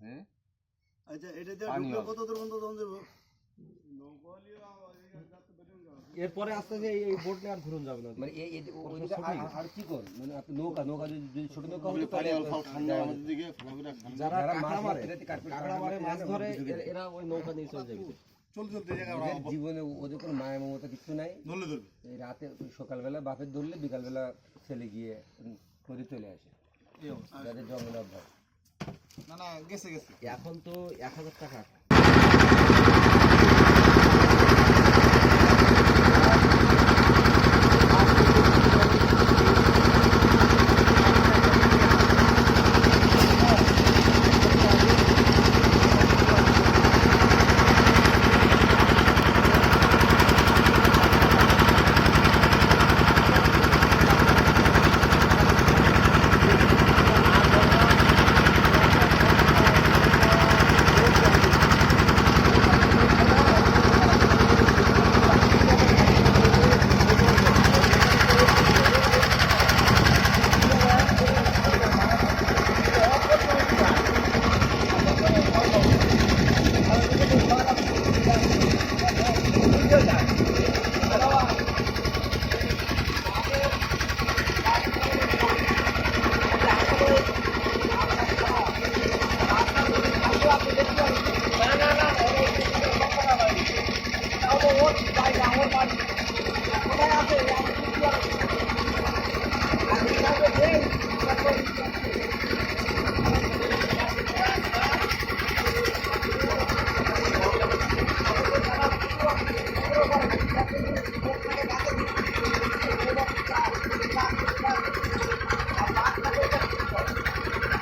হ্যাঁ আচ্ছা এটা দিয়ে ঢুকলে কত দূর পর্যন্ত দম দেবো? এরপরে আস্তে আস্তে এই বোট নিয়ে আর ঘুরন যাবে না। মানে আর কি কর মানে আপনি নৌকা যদি ছোট নৌকা হলে যারা কাঁকড়া মারে মাছ ধরে এরা ওই নৌকা নিয়ে চলে যাবে। জীবনে ওদের কোনো মায়া মমতা কিছু নাই। এই রাতে সকালবেলা বাপের ধরলে বিকালবেলা ছেলে গিয়ে নদী চলে আসে, যাদের জঙ্গল অভ্যাস। না গেছে এখন তো 1000 টাকা